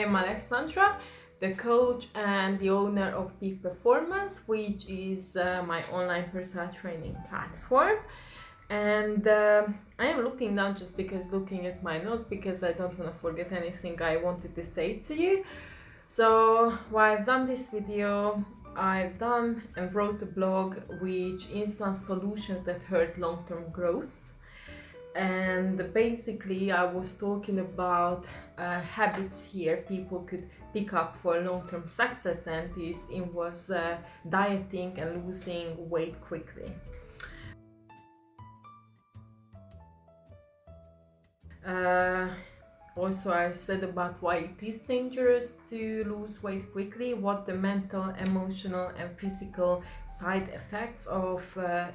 am Alexandra, the coach and the owner of Peak Performance, which is my online personal training platform. And I am looking down just because looking at my notes, because I don't want to forget anything I wanted to say to you. So while I've done this video, I've done and wrote a blog which instant solutions that hurt long-term growth. And basically I was talking about habits here people could pick up for long-term success, and this involves dieting and losing weight quickly. Also, I said about why it is dangerous to lose weight quickly, what the mental, emotional and physical side effects of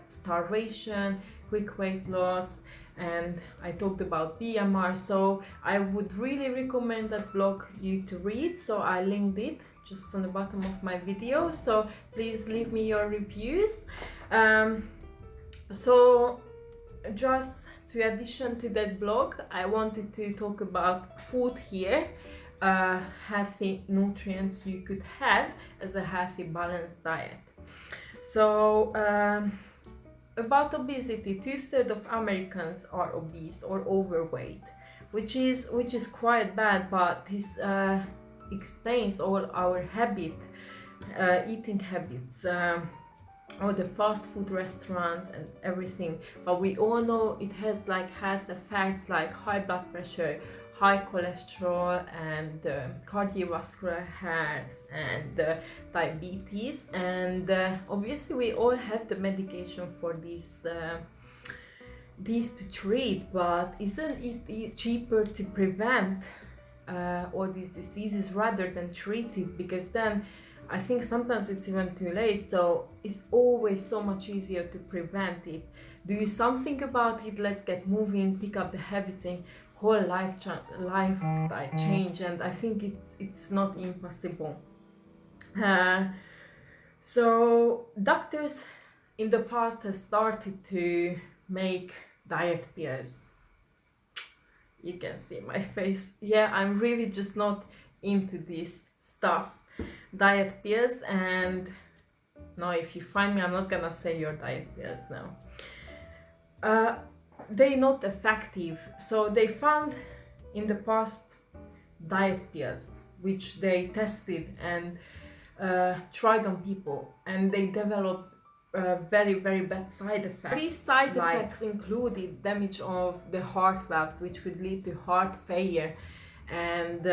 starvation, quick weight loss, and I talked about BMR. So I would really recommend that blog you to read, so I linked it just on the bottom of my video, so please leave me your reviews. So just to addition to that blog, I wanted to talk about food here, healthy nutrients you could have as a healthy balanced diet. So about obesity, 2/3 of Americans are obese or overweight, which is quite bad, but this explains all our eating habits, all the fast food restaurants and everything. But we all know it has like health effects like high blood pressure, high cholesterol, and cardiovascular health and diabetes. And obviously we all have the medication for these to treat, but isn't it cheaper to prevent all these diseases rather than treat it? Because then I think sometimes it's even too late, so it's always so much easier to prevent it. Do something about it, let's get moving, pick up the habits, and whole lifestyle change. And I think it's not impossible. So doctors in the past have started to make diet pills. You can see my face. Yeah, I'm really just not into this stuff, diet pills. And no, if you find me, I'm not gonna say your diet pills now. They're not effective. So they found in the past diet pills which they tested and tried on people, and they developed very, very bad side effects. These side effects included damage of the heart valves, which could lead to heart failure, and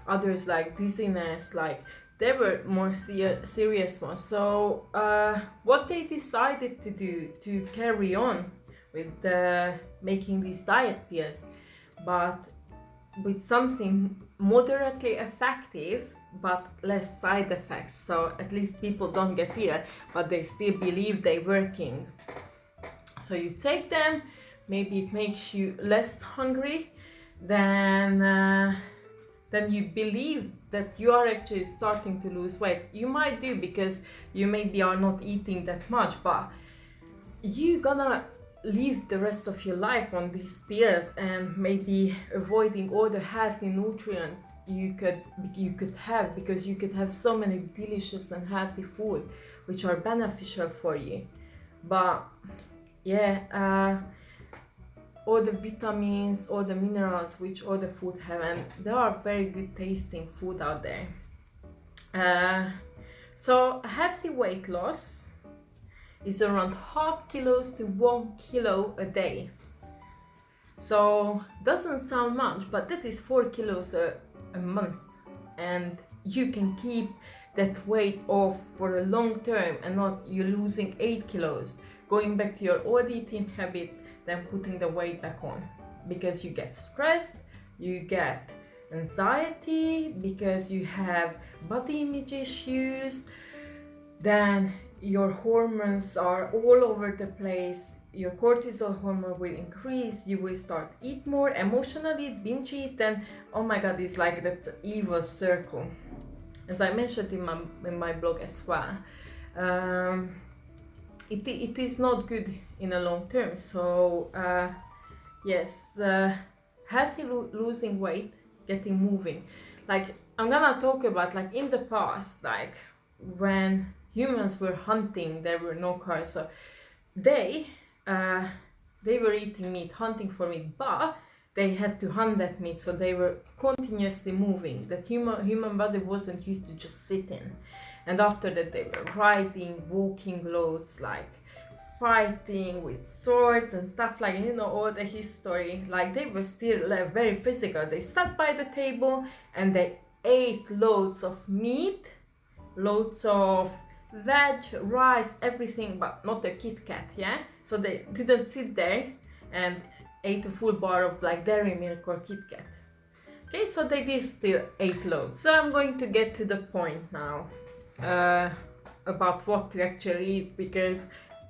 others like dizziness. Like they were more serious ones. So what they decided to do to carry on with making these diet pills, but with something moderately effective but less side effects, so at least people don't get ill, but they still believe they're working. So you take them, maybe it makes you less hungry, then you believe that you are actually starting to lose weight. You might do because you maybe are not eating that much, but you're gonna live the rest of your life on these pills and maybe avoiding all the healthy nutrients you could have, because you could have so many delicious and healthy food which are beneficial for you. But yeah, all the vitamins, all the minerals which all the food have, and there are very good tasting food out there. So healthy weight loss is around 0.5 kilos to 1 kilo a day. So doesn't sound much, but that is 4 kilos a month, and you can keep that weight off for a long term, and not you losing 8 kilos, going back to your old eating habits, then putting the weight back on, because you get stressed, you get anxiety because you have body image issues, then your hormones are all over the place, your cortisol hormone will increase, you will start eat more, emotionally binge eat, and oh my god, it's like that evil circle, as I mentioned in my blog as well. It is not good in the long term. So yes, healthy losing weight getting moving. Like, I'm gonna talk about, like, in the past, like when humans were hunting, there were no cars, so they were eating meat, hunting for meat, but they had to hunt that meat, so they were continuously moving. That human body wasn't used to just sitting. And after that, they were riding, walking loads, like fighting with swords and stuff, like, you know, all the history. Like, they were still very physical. They sat by the table and they ate loads of meat, loads of veg, rice, everything, but not a Kit Kat, yeah? So they didn't sit there and ate a full bar of like dairy milk or Kit Kat. Okay, so they did still ate loads. So I'm going to get to the point now about what to actually eat, because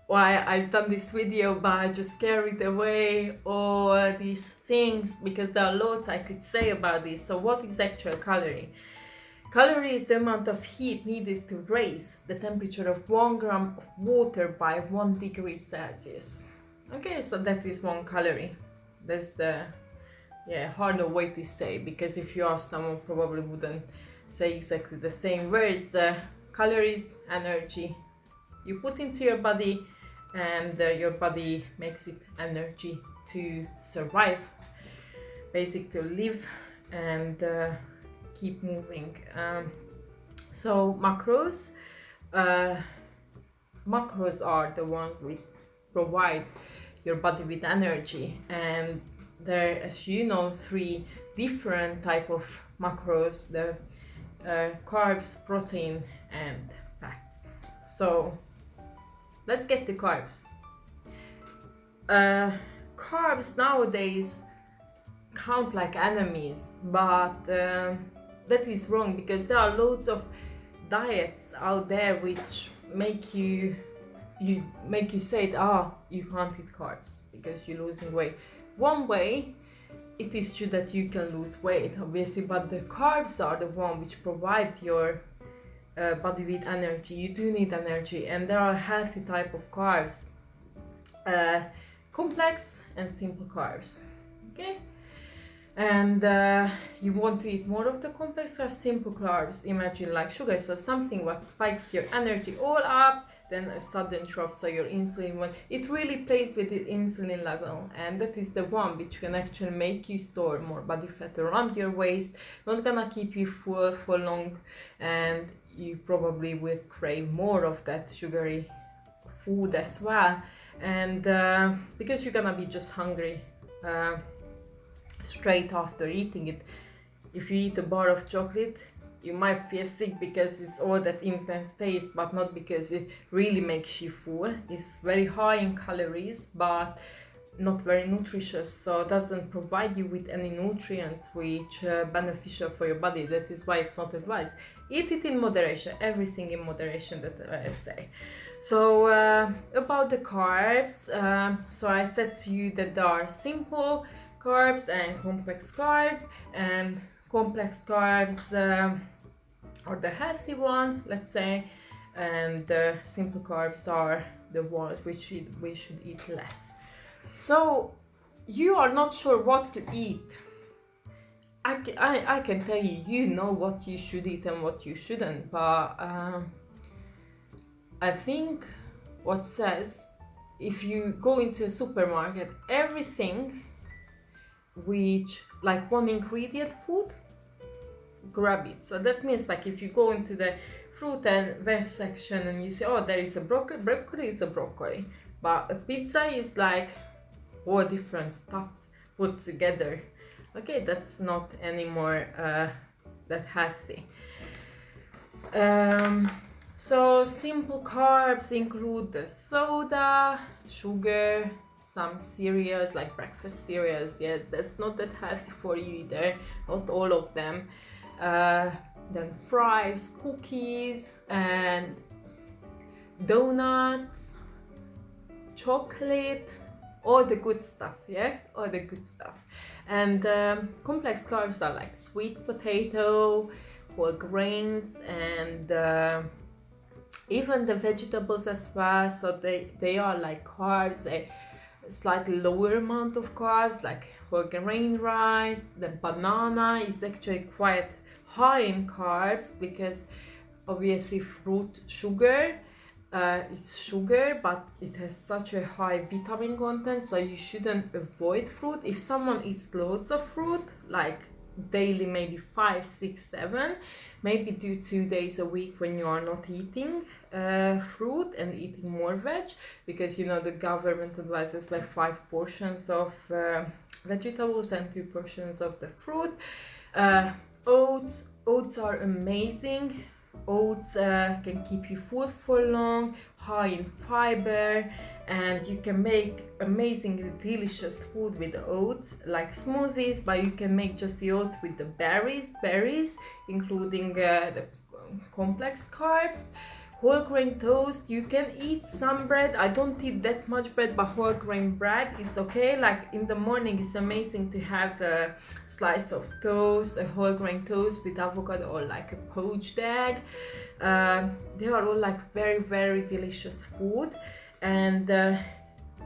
why I've done this video, but I just carried away all these things because there are loads I could say about this. So what is actual calorie? Calorie is the amount of heat needed to raise the temperature of 1 gram of water by 1 degree Celsius. Okay, so that is 1 calorie. That's the harder way to say, because if you ask someone, probably wouldn't say exactly the same words. Calories, energy you put into your body, and your body makes it energy to survive, basically to live and keep moving. So macros are the ones which provide your body with energy, and there, as you know, 3 different type of macros: the carbs, protein and fats. So let's get to carbs. Carbs nowadays count like enemies, but that is wrong, because there are loads of diets out there which make you say, you can't eat carbs because you're losing weight. One way, it is true that you can lose weight, obviously, but the carbs are the one which provide your body with energy. You do need energy, and there are healthy type of carbs, complex and simple carbs. Okay, and you want to eat more of the complex or simple carbs. Imagine like sugar, so something what spikes your energy all up, then a sudden drop, so your insulin one, it really plays with the insulin level, and that is the one which can actually make you store more body fat around your waist, not gonna keep you full for long, and you probably will crave more of that sugary food as well, and because you're gonna be just hungry straight after eating it. If you eat a bar of chocolate, you might feel sick because it's all that intense taste, but not because it really makes you full. It's very high in calories, but not very nutritious, so it doesn't provide you with any nutrients which are beneficial for your body. That is why it's not advised. Eat it in moderation, everything in moderation, that I say. So about the carbs, so I said to you that there are simple carbs and complex carbs, and complex carbs are the healthy one, let's say, and simple carbs are the ones which we should eat less. So you are not sure what to eat. I can tell you, you know what you should eat and what you shouldn't, but I think what says, if you go into a supermarket, everything which like one ingredient food, grab it. So that means like if you go into the fruit and veg section and you say, oh, there is a broccoli is a broccoli, but a pizza is like all different stuff put together. Okay, that's not anymore that healthy. So simple carbs include the soda, sugar, some cereals like breakfast cereals. Yeah, that's not that healthy for you either, not all of them. Then fries, cookies and donuts, chocolate, all the good stuff, yeah, all the good stuff. And complex carbs are like sweet potato, whole grains, and even the vegetables as well. So they are like carbs, a slightly lower amount of carbs, like whole grain rice. The banana is actually quite high in carbs because obviously fruit sugar, it's sugar, but it has such a high vitamin content, so you shouldn't avoid fruit. If someone eats loads of fruit, like daily, maybe 5, 6, 7, maybe do 2 days a week when you are not eating fruit and eating more veg, because you know the government advises like 5 portions of vegetables and 2 portions of the fruit. Oats are amazing. Oats can keep you full for long, high in fiber, and you can make amazingly delicious food with the oats, like smoothies, but you can make just the oats with the berries, including the complex carbs. Whole grain toast, you can eat some bread. I don't eat that much bread, but whole grain bread is okay. Like in the morning, it's amazing to have a slice of toast, a whole grain toast with avocado, or like a poached egg. They are all like very, very delicious food. And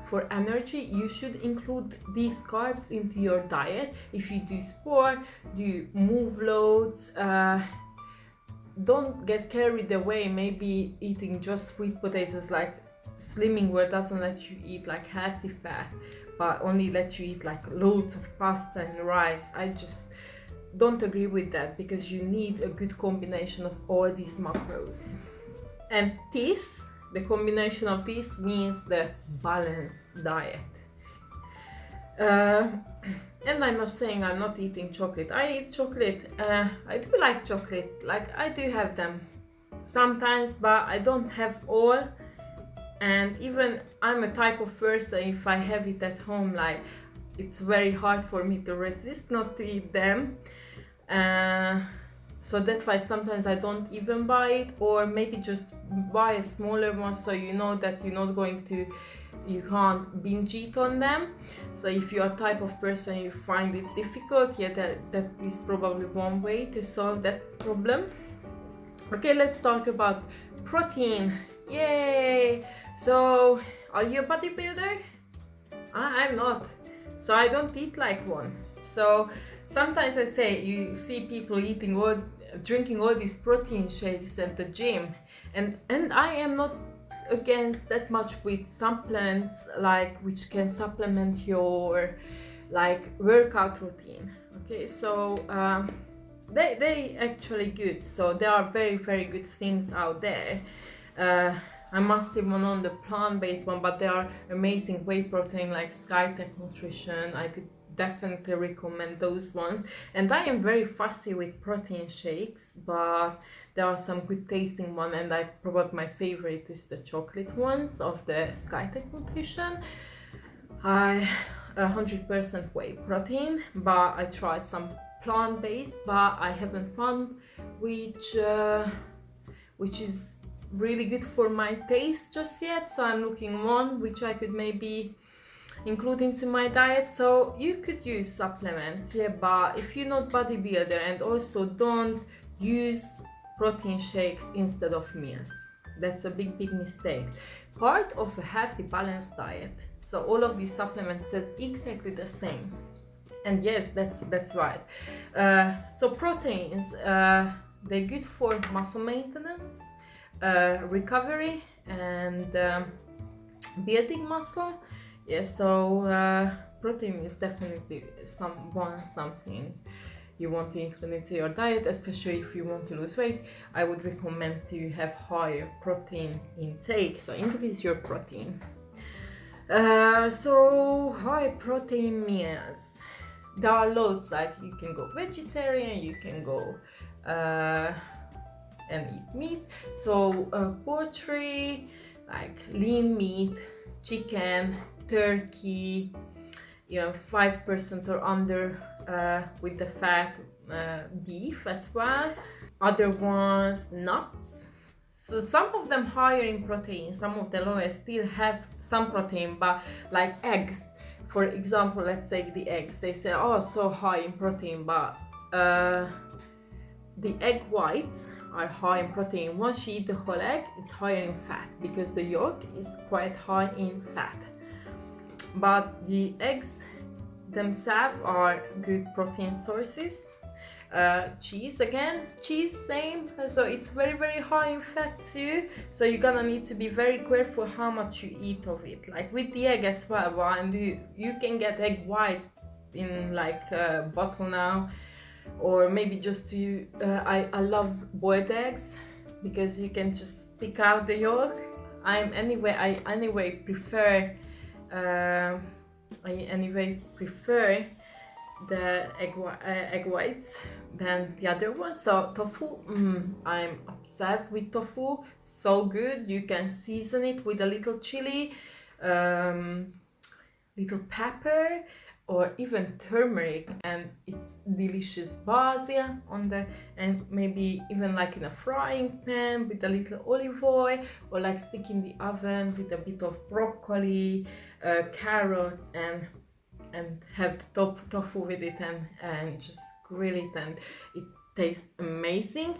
for energy, you should include these carbs into your diet. If you do sport, do move loads, don't get carried away, maybe eating just sweet potatoes. Like Slimming World doesn't let you eat like healthy fat, but only let you eat like loads of pasta and rice. I just don't agree with that, because you need a good combination of all these macros. And the combination of this means the balanced diet. And I'm not saying I'm not eating chocolate. I eat chocolate. I do like chocolate. Like I do have them sometimes, but I don't have all. And even I'm a type of person, if I have it at home, like it's very hard for me to resist not to eat them. So that's why sometimes I don't even buy it, or maybe just buy a smaller one, so you know that you can't binge eat on them. So if you're a type of person you find it difficult, that is probably one way to solve that problem. Okay, let's talk about protein. Yay! So, are you a bodybuilder? I'm not, so I don't eat like one. So sometimes I say you see people drinking all these protein shakes at the gym, and I am not against that much with supplements, like which can supplement your like workout routine. Okay, so they actually good. So there are very, very good things out there. I must have one on the plant-based one, but there are amazing whey protein like SkyTech Nutrition. I could definitely recommend those ones. And I am very fussy with protein shakes, but there are some good tasting one, and probably my favorite is the chocolate ones of the SkyTech Nutrition. 100% whey protein, but I tried some plant-based, but I haven't found which is really good for my taste just yet. So I'm looking one which I could maybe include into my diet. So you could use supplements, yeah, but if you're not bodybuilder, and also don't use protein shakes instead of meals. That's a big mistake. Part of a healthy balanced diet. So all of these supplements says exactly the same. And yes, that's right. So proteins, they're good for muscle maintenance, recovery, and building muscle. Yeah, so protein is definitely something you want to include into your diet, especially if you want to lose weight. I would recommend to have higher protein intake, so increase your protein. So high protein meals. There are loads, like you can go vegetarian, you can go and eat meat. So poultry, like lean meat, chicken, turkey, 5% or under with the fat, beef as well. Other ones, nuts. So some of them higher in protein, some of the lower, still have some protein, but like eggs, for example, let's take the eggs. They say, oh, so high in protein, but the egg whites are high in protein. Once you eat the whole egg, it's higher in fat, because the yolk is quite high in fat. But the eggs themselves are good protein sources. Cheese, again, cheese, same, so it's very high in fat too, so you're gonna need to be very careful how much you eat of it. Like with the egg as well, and you can get egg white in like a bottle now, or maybe just to I love boiled eggs because you can just pick out the yolk. I anyway prefer the egg whites than the other one. So tofu, I'm obsessed with tofu. So good. You can season it with a little chili, little pepper, or even turmeric, and it's delicious. Basil on the, and maybe even like in a frying pan with a little olive oil, or like stick in the oven with a bit of broccoli, carrots, and have the tofu with it, and just grill it, and it tastes amazing.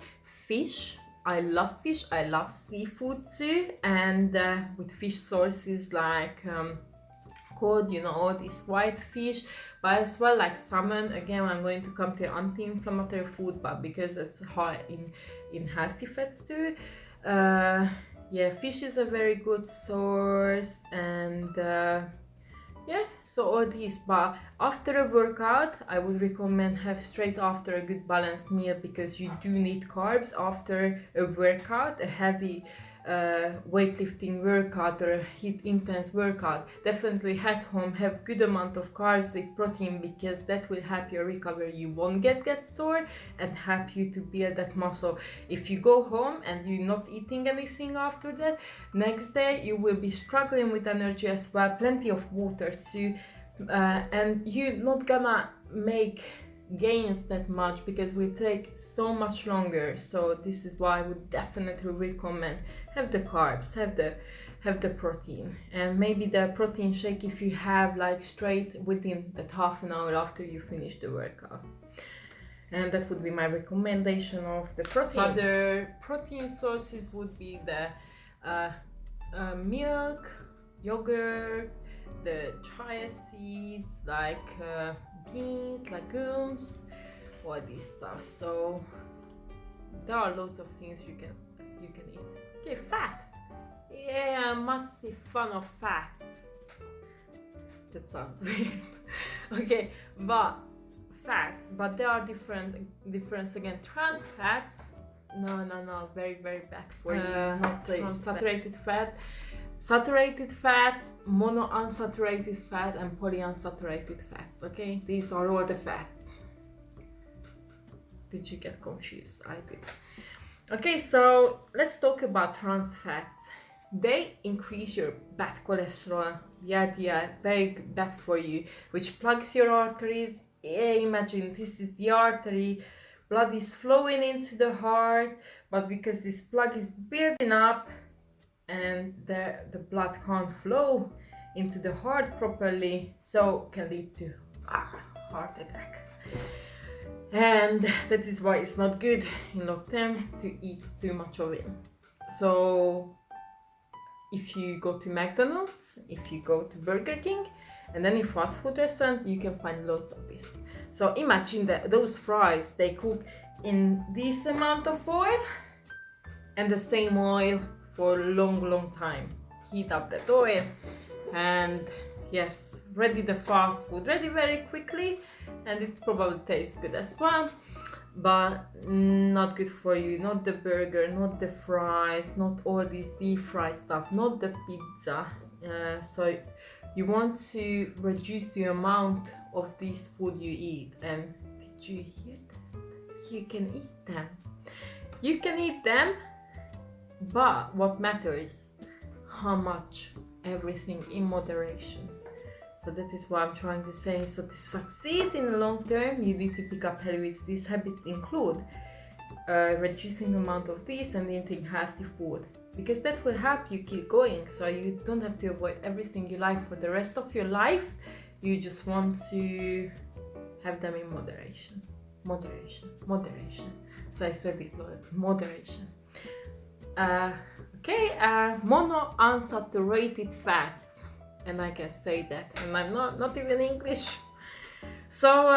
Fish, I love fish, I love seafood too, and with fish sources like cod, you know, all this white fish, but as well like salmon. Again, I'm going to come to anti-inflammatory food, but because it's high in healthy fats too. Yeah, fish is a very good source, and yeah, so all these. But after a workout, I would recommend have straight after a good balanced meal, because you do need carbs after a workout, a heavy weightlifting workout or a heat intense workout. Definitely at home have good amount of carbs with protein, because that will help your recovery. You won't get sore and help you to build that muscle. If you go home and you're not eating anything after that, next day you will be struggling with energy as well. Plenty of water too, and you're not gonna make gains that much, because we take so much longer. So this is why I would definitely recommend have the carbs, have the protein, and maybe the protein shake if you have like straight within that half an hour after you finish the workout. And that would be my recommendation of the protein. Other protein sources would be the milk, yogurt, the chia seeds, like beans, legumes, all this stuff. So there are loads of things you can eat. Okay, fat. Yeah, I'm massive fan of fats. That sounds weird. Okay, but fats. But there are difference again. Trans fats. No, very bad for you. Not saturated fat. Saturated fat, monounsaturated fat, and polyunsaturated fats. Okay, these are all the fats. Did you get confused? I did. Okay, so let's talk about trans fats. They increase your bad cholesterol. Yeah, very bad for you, which plugs your arteries. Yeah, imagine this is the artery. Blood is flowing into the heart, but because this plug is building up, and the blood can't flow into the heart properly, so can lead to heart attack. And that is why it's not good in long term to eat too much of it. So if you go to McDonald's, if you go to Burger King, and any fast food restaurant, you can find lots of this. So imagine that those fries, they cook in this amount of oil, and the same oil for a long time. Heat up that oil, and yes, ready the fast food, ready very quickly, and it probably tastes good as well, but not good for you. Not the burger, not the fries, not all this deep fried stuff, not the pizza. So you want to reduce the amount of this food you eat. And did you hear that? You can eat them. You can eat them, but what matters, how much, everything in moderation. So that is what I'm trying to say. So to succeed in the long term, you need to pick up habits. These habits include reducing the amount of this and eating healthy food, because that will help you keep going. So you don't have to avoid everything you like for the rest of your life. You just want to have them in moderation. So I said it loads, moderation. Monounsaturated fats, and I can say that, and I'm not even English. So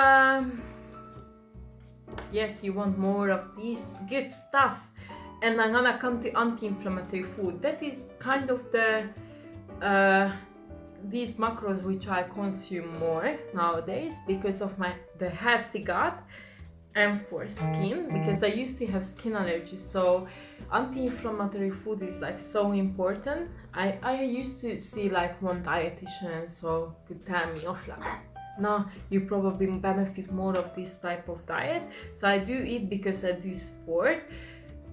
yes, you want more of this good stuff. And I'm gonna come to anti-inflammatory food. That is kind of the these macros which I consume more nowadays because of the healthy gut and for skin, because I used to have skin allergies. So anti-inflammatory food is like so important. I used to see like one dietitian so could tell me off like, no, you probably benefit more of this type of diet. So I do eat because I do sport.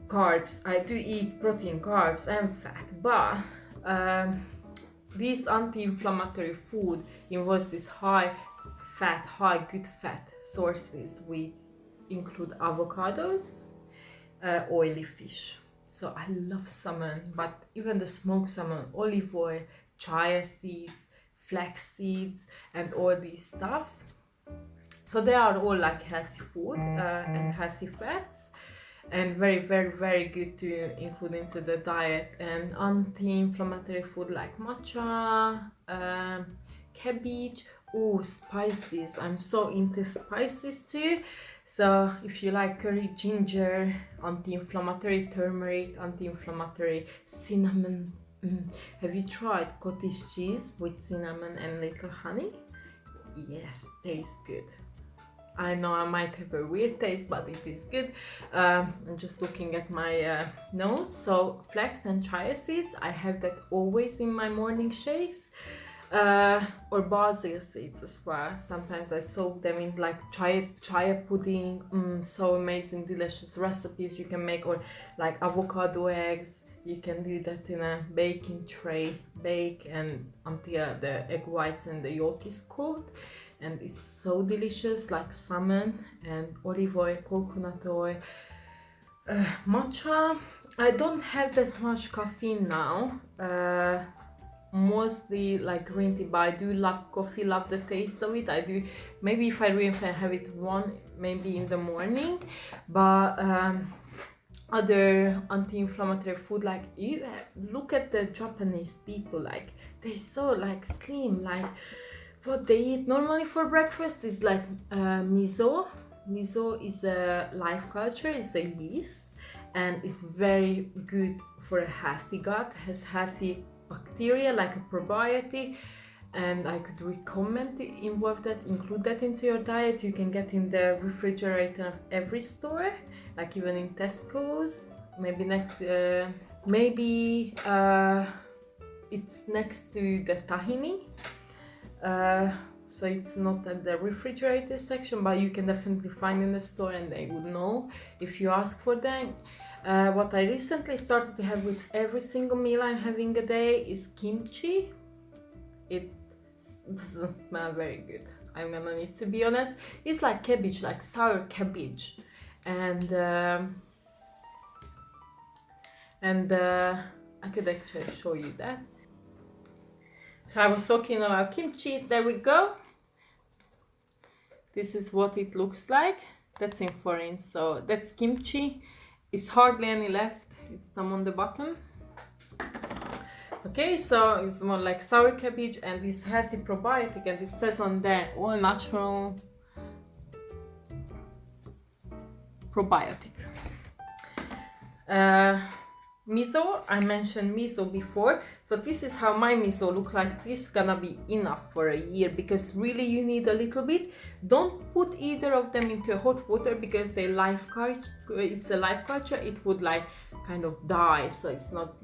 Carbs, I do eat protein, carbs and fat, but this anti-inflammatory food involves this high fat, high good fat sources. We include avocados, oily fish. So I love salmon, but even the smoked salmon, olive oil, chia seeds, flax seeds, and all these stuff. So they are all like healthy food and healthy fats, and very, very, very good to include into the diet. And anti-inflammatory food like matcha, cabbage, oh, spices. I'm so into spices too. So if you like curry, ginger, anti-inflammatory turmeric, anti-inflammatory cinnamon. Have you tried cottage cheese with cinnamon and little honey? Yes, tastes good. I know I might have a weird taste, but it is good. I'm just looking at my notes. So flax and chia seeds, I have that always in my morning shakes. Or basil seeds as well. Sometimes I soak them in like chia pudding. So amazing, delicious recipes you can make. Or like avocado eggs. You can do that in a baking tray. Bake and until the egg whites and the yolk is cooked. And it's so delicious, like salmon and olive oil, coconut oil, matcha. I don't have that much caffeine now, mostly like green tea, but I do love coffee, love the taste of it. I do, maybe if I really have it one, maybe in the morning, but other anti-inflammatory food, like you look at the Japanese people, like they're so like slim, like what they eat normally for breakfast is like miso. Miso is a life culture, it's a yeast, and it's very good for a healthy gut, has healthy bacteria like a probiotic, and I could recommend to include that into your diet. You can get in the refrigerator of every store, like even in Tesco's. Maybe it's next to the tahini. So it's not at the refrigerator section, but you can definitely find in the store and they would know if you ask for them. What I recently started to have with every single meal I'm having a day is kimchi. It doesn't smell very good, I'm gonna need to be honest. It's like cabbage, like sour cabbage, and I could actually show you that. So I was talking about kimchi, there we go. This is what it looks like. That's in foreign, so that's kimchi. It's hardly any left, it's some on the bottom. Okay, so it's more like sour cabbage and this healthy probiotic, and it says on there all natural probiotic. Miso, I mentioned miso before, so this is how my miso looks like. This is gonna be enough for a year, because really you need a little bit. Don't put either of them into hot water because it's a life culture, it would like kind of die, so it's not,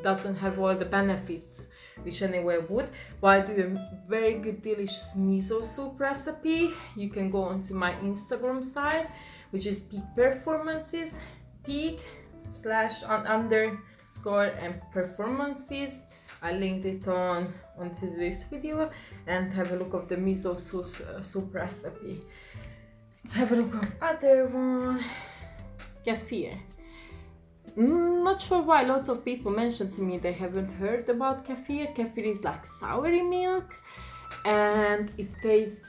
doesn't have all the benefits which anyway would. But I do a very good delicious miso soup recipe. You can go onto my Instagram site, which is peak performances, peak/underscore and performances. I linked it onto this video, and have a look of the miso soup recipe. Have a look of other one, kefir. Not sure why lots of people mentioned to me they haven't heard about kefir. Kefir is like soury milk, and it tastes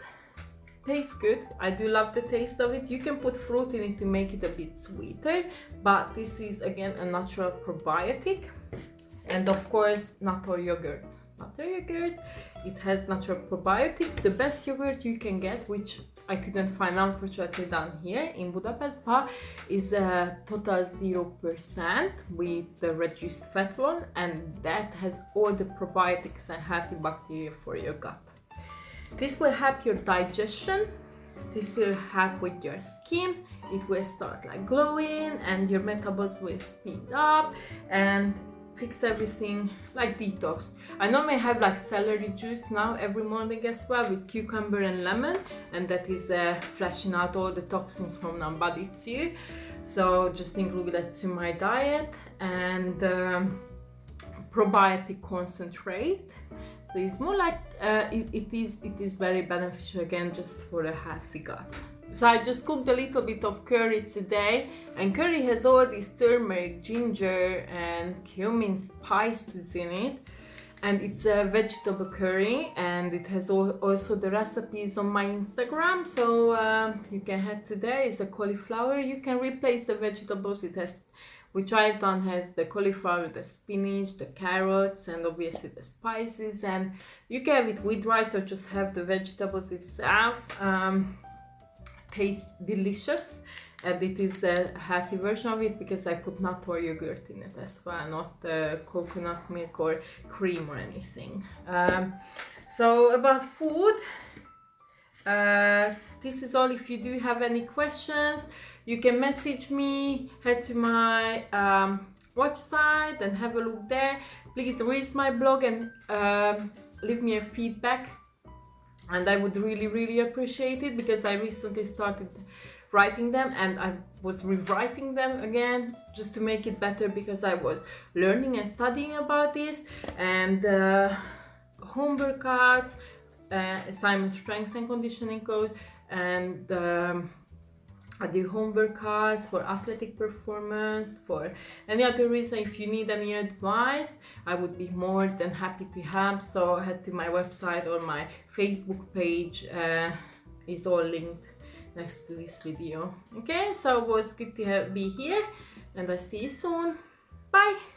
good. I do love the taste of it. You can put fruit in it to make it a bit sweeter, but this is again a natural probiotic. And of course, nut or yogurt. butter yogurt. It has natural probiotics. The best yogurt you can get, which I couldn't find unfortunately down here in Budapest, but is a total 0% with the reduced fat one, and that has all the probiotics and healthy bacteria for your gut. This will help your digestion. This will help with your skin. It will start like glowing, and your metabolism will speed up and fix everything, like detox. I normally have like celery juice now every morning as well, with cucumber and lemon, and that is flashing out all the toxins from our body too. So just include that to my diet. And probiotic concentrate. So it's more like it is very beneficial again, just for a healthy gut. So I just cooked a little bit of curry today, and curry has all these turmeric, ginger and cumin spices in it, and it's a vegetable curry, and it has also the recipes on my Instagram, so you can head to there. It's a cauliflower. You can replace the vegetables. It has, which I've done, has the cauliflower, the spinach, the carrots, and obviously the spices, and you can have it with rice or just have the vegetables itself. Tastes delicious, and it is a healthy version of it because I put nut or yogurt in it as well, not coconut milk or cream or anything. So about food, this is all. If you do have any questions, you can message me, head to my website and have a look there. Please read my blog and leave me a feedback, and I would really appreciate it, because I recently started writing them, and I was rewriting them again just to make it better, because I was learning and studying about this, and home workouts, assignment strength and conditioning coach, and I do home workouts for athletic performance, for any other reason. If you need any advice, I would be more than happy to help. So head to my website or my Facebook page, is all linked next to this video. Okay, so it was good to be here, and I see you soon. Bye.